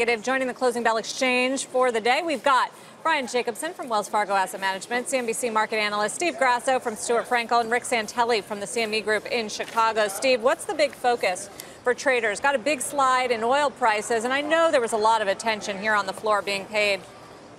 Joining the closing bell exchange for the day, we've got Brian Jacobsen from Wells Fargo Asset Management, CNBC market analyst Steve Grasso from Stuart Frankel, and Rick Santelli from the CME Group in Chicago. Steve, what's the big focus for traders? Got a big slide in oil prices, and I know there was a lot of attention here on the floor being paid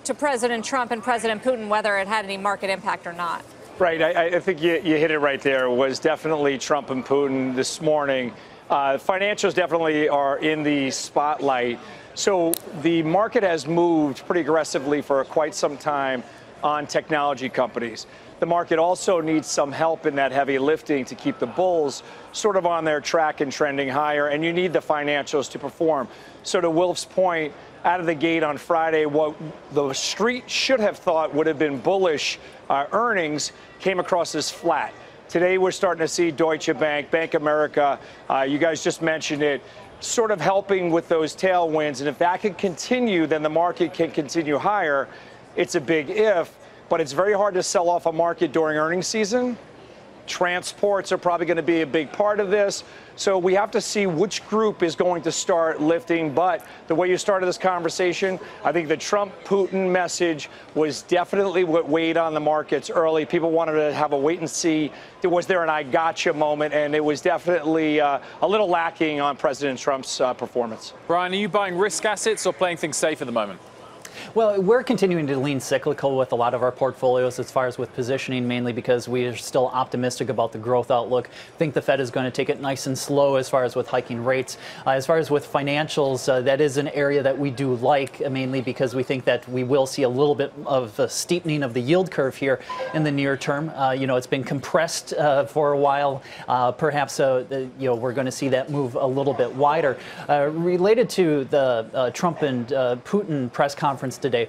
to President Trump and President Putin, whether it had any market impact or not. Right. I think you hit it right there. It was definitely Trump and Putin this morning. Financials definitely are in the spotlight. So the market has moved pretty aggressively for quite some time on technology companies. The market also needs some help in that heavy lifting to keep the bulls sort of on their track and trending higher, and you need the financials to perform. So to Wilf's point, out of the gate on Friday, what the street should have thought would have been bullish earnings came across as flat. Today, we're starting to see Deutsche Bank, Bank of America, you guys just mentioned it, sort of helping with those tailwinds. And if that can continue, then the market can continue higher. It's a big if, but it's very hard to sell off a market during earnings season. Transports are probably going to be a big part of this. So we have to see which group is going to start lifting. But the way you started this conversation, I think the Trump-Putin message was definitely what weighed on the markets early. People wanted to have a wait and see. Was there an I gotcha moment? And it was definitely a little lacking on President Trump's performance. Brian, are you buying risk assets or playing things safe at the moment? Well, we're continuing to lean cyclical with a lot of our portfolios as far as with positioning, mainly because we are still optimistic about the growth outlook. Think the Fed is going to take it nice and slow as far as with hiking rates. As far as with financials, that is an area that we do like, mainly because we think that we will see a little bit of a steepening of the yield curve here in the near term. It's been compressed for a while. Perhaps we're going to see that move a little bit wider. Related to the Trump and Putin press conference today,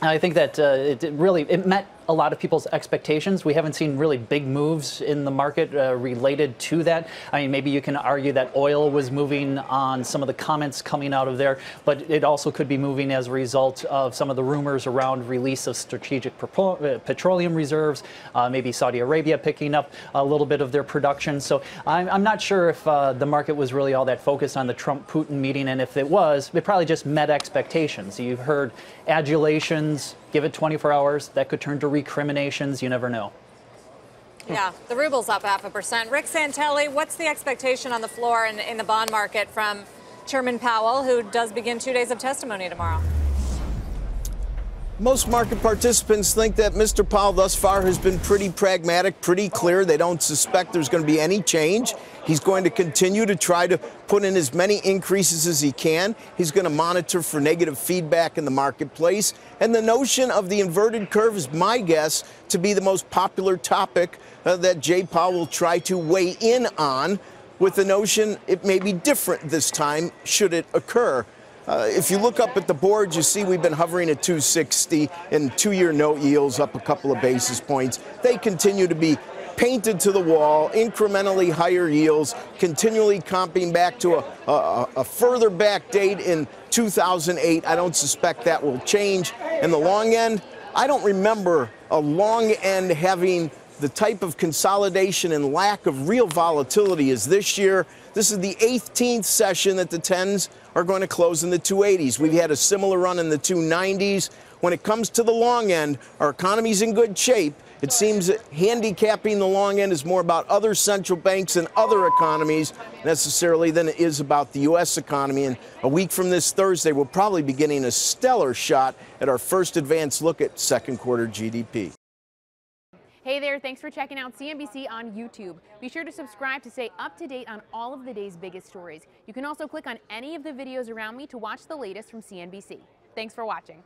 I think that it met a lot of people's expectations. We haven't seen really big moves in the market related to that. I mean, maybe you can argue that oil was moving on some of the comments coming out of there, but it also could be moving as a result of some of the rumors around release of strategic petroleum reserves, maybe Saudi Arabia picking up a little bit of their production. So I'm not sure if the market was really all that focused on the Trump-Putin meeting, and if it was, it probably just met expectations. You've heard adulations, give it 24 hours, that could turn to recriminations. You never know. Yeah, the ruble's up 0.5%. Rick Santelli, what's the expectation on the floor in the bond market from Chairman Powell, who does begin 2 days of testimony tomorrow? Most market participants think that Mr. Powell thus far has been pretty pragmatic, pretty clear. They don't suspect there's going to be any change. He's going to continue to try to put in as many increases as he can. He's going to monitor for negative feedback in the marketplace. And the notion of the inverted curve is my guess to be the most popular topic that Jay Powell will try to weigh in on, with the notion it may be different this time should it occur. If you look up at the board, you see we've been hovering at 260 and two-year note yields up a couple of basis points. They continue to be painted to the wall, incrementally higher yields, continually comping back to a further back date in 2008. I don't suspect that will change. And the long end, I don't remember a long end having the type of consolidation and lack of real volatility as this year. This is the 18th session that the 10s are going to close in the 280s. We've had a similar run in the 290s. When it comes to the long end, our economy's in good shape. It seems that handicapping the long end is more about other central banks and other economies necessarily than it is about the U.S. economy. And a week from this Thursday, we'll probably be getting a stellar shot at our first advanced look at second quarter GDP. Hey there, thanks for checking out CNBC on YouTube. Be sure to subscribe to stay up to date on all of the day's biggest stories. You can also click on any of the videos around me to watch the latest from CNBC. Thanks for watching.